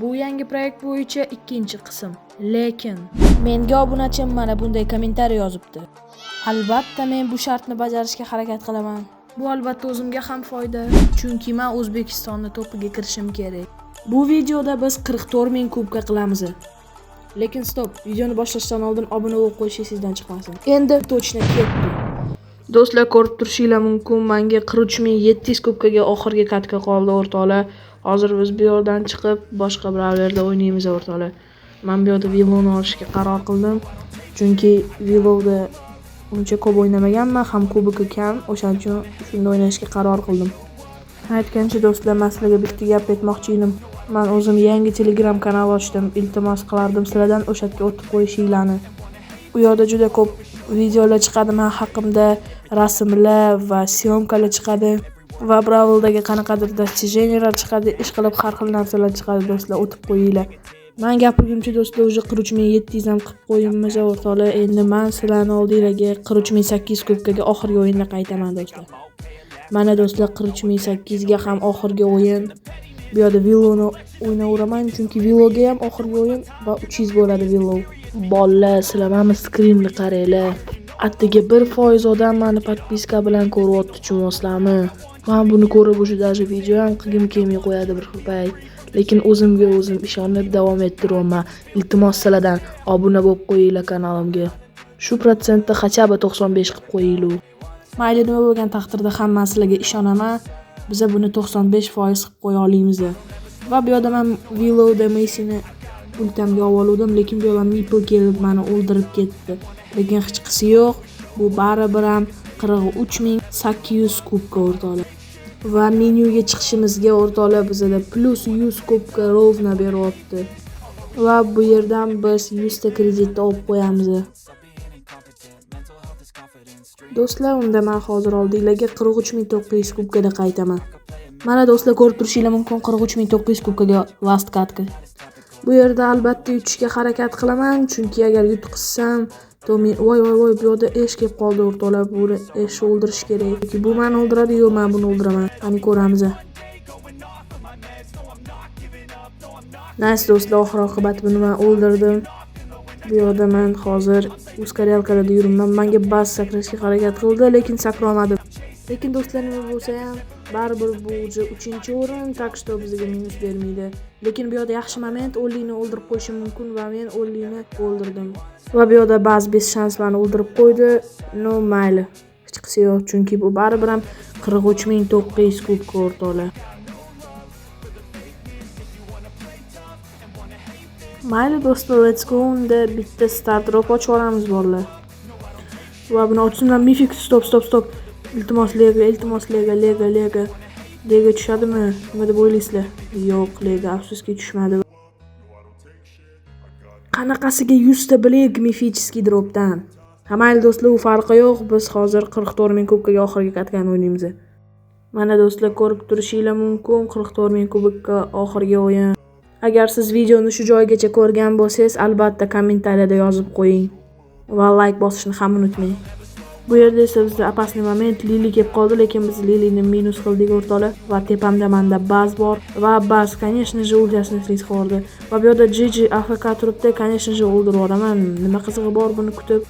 Bu yangi proyekt bo'yicha ikkinchi qism. Lekin menga obunachim mana bunday kommentariy yozibdi. Albatta men bu shartni bajarishga harakat qilaman. Bu albatta o'zimga ham foyda, chunki men O'zbekistonni to'piga kirishim kerak. Bu videoda biz 44 ming kubka qilamiz. Lekin stop, videoni boshlashdan oldin obuna bo'lib qo'yish sizdan chiqmasin. Endi точно ketdi. Do'stlar, ko'rib turishinglar mumkin, menga 43700 kubkaga oxirgi katka qoldi o'rtoqlar. Hozir biz bu yerdan chiqib boshqa brawlerda o'ynaymiz o'rtoqlar. Men bu yerda Willow'ni olishga qaror qildim, chunki Willow'da uncha ko'p o'ynamaganman, ham kuboki kam, o'shaning uchun shunda o'ynashga qaror qildim. Aytgancha do'stlar, masalaga bitta gap aytmoqchi edim. Men o'zim yangi Telegram kanal ochdim. Iltimos qilardim sizlardan o'sha yerga o'tib qo'yishinglarni. U yerda juda ko'p videolar chiqadi men haqimda, rasmlar va syomkalar chiqadi va Brawl'dagi qanaqadir достижениялар chiqadi, ish qilib har xil narsalar chiqadi do'stlar, o'tib qo'yinglar. Men gapirguncha do'stlar уже 43700 ham qilib qo'yibmiz o'rtoqlar. Endi men sizlarning oldingizga 43800 kubkaga oxirgi o'yinda qaytaman do'stlar. Mana do'stlar, 43800 ga ham oxirgi o'yin. Bu yerda Willow'ni o'ynayveraman, chunki Willow'ga ham oxirgi o'yin va 300 bo'ladi Willow. Bolalar, sizlar mana skrinni qaranglar. Attiga 1% odam meni podpiska bilan ko'ryapti, tushunasizlarmi? Men buni ko'rib o'sha даже video ham qilgim kelmay qo'yadi bir xil payt. Lekin o'zimga o'zim ishonib davom ettiraman. Iltimos sizlardan obuna bo'lib qo'yinglar kanalimga. Shu protsentda hachaba 95 qilib qo'yinglar. Mayli nima bo'lgan taqdirda hamma sizlarga ishonaman. Biz buni 95% qilib qo'ya olamiz. Va bu yerda men Willow'da Messini ultamga oldim, lekin bu yerda Meeple kelib meni o'ldirib ketdi. Lekin hech qisi yo'q. Bu baribir ham 43800 kubka o'rtoqlar. Va menyuga chiqishimizga o'rtoqlar bizda plus 100 kubka rovna beryapti. Va bu yerdan biz 100 ta kreditni olib qo'yamiz. Do'stlar, unda men hozir oldinglarga 43900 kubkada qaytaman. Mana do'stlar, ko'rib turishinglar mumkin 43900 kubkaga last katka. Bu yerda albatta yutishga harakat qilaman, chunki agar yutqizsam, voy bu yerda esh kelib qoldi o'rtoqlar. Buni esh o'ldirish kerak. Chunki bu meni o'ldiradi, yo'q men buni o'ldiraman. Qani ko'ramiz. Nice do'stlar, oxir oqibat buni men o'ldirdim. Bu yerda men hozir uskaryalkada yuribman. Menga bas sakrashga harakat qildi, lekin sakrolmadim. Lekin do'stlar, nima bo'lsa ham baribir bu 3-o'rin, tak что bizga minus bermaydi. Lekin bu yerda yaxshi moment, Ollini o'ldirib qo'yishim mumkin va men Ollini o'ldirdim. Va bu yerda ba'zi 5 shans meni o'ldirib qo'ydi. No mayli. Hech qisi yo'q, chunki bu baribir ham 43900 kubka o'rtoqlar. Mayli do'stlar, let's go. Unda bitta start drop ochib olamiz bolalar. Va buni ochsimdan mifik stop. Iltimos lega. Lega tushadimi? Nima deb o'ylaysizlar? Yo'q, lega afsuski tushmadi. Qanaqasiga 100 ta bilik mifichskiy dropdan. Mayli do'stlar, u farqi yo'q. Biz hozir 44 ming kubkaga oxirgi katkani o'ynaymiz. Mana do'stlar, ko'rib turishinglar mumkin 44 ming kubka oxirgi o'yin. Agar siz videoni shu joygacha ko'rgan bo'lsangiz, albatta kommentariyada yozib qo'ying va like bosishni ham unutmang. Bu yerda esa bizda opasniy moment Lili kelib qoldi, lekin biz Lilini minus qildik o'rtoqlar. Va tepamda menda baz bor va baz, конечно же, ultasini sezib va bu yerda Gigi AFK turibdi, конечно же, o'ldirib yuboraman. Nima qizig'i bor buni kutib.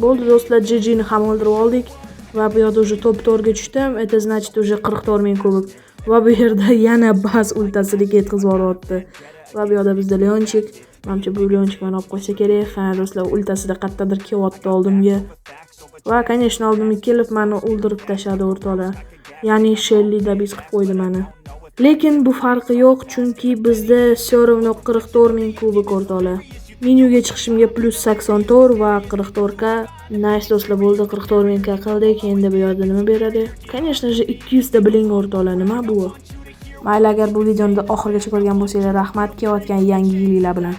Bo'ldi do'stlar, Gigini ham o'ldirib oldik va bu yerda уже top 4 ga tushdim. Это значит уже 44 ming kubik. Va bu yerda yana baz ultasini ketkizib yuboryapti. Va bu yerda bizda Leonchik, menimcha bu Leonchik meni olib qo'ysa kerak. Ha do'stlar, ultasida qayerdadir kelyapti oldimga. Va конечно oldimga kelib meni o'ldirib tashladi o'rtoqlar. Ya'ni Shelly'da biz qilib qo'ydi meni. Lekin bu farqi yo'q, chunki bizda все равно 44 ming kubik o'rtoqlar. Menyuga chiqishimga plus 84 va 44 ka. Nice do'stlar, bo'ldi, 44 ming ka qildik. Endi bu yerda nima beradi? Конечно же 200 ta biling o'rtoqlar, nima bu? Mayli, agar bu videoni oxirigacha ko'rgan bo'lsanglar, rahmat. Kelayotgan yangi yilinglar bilan.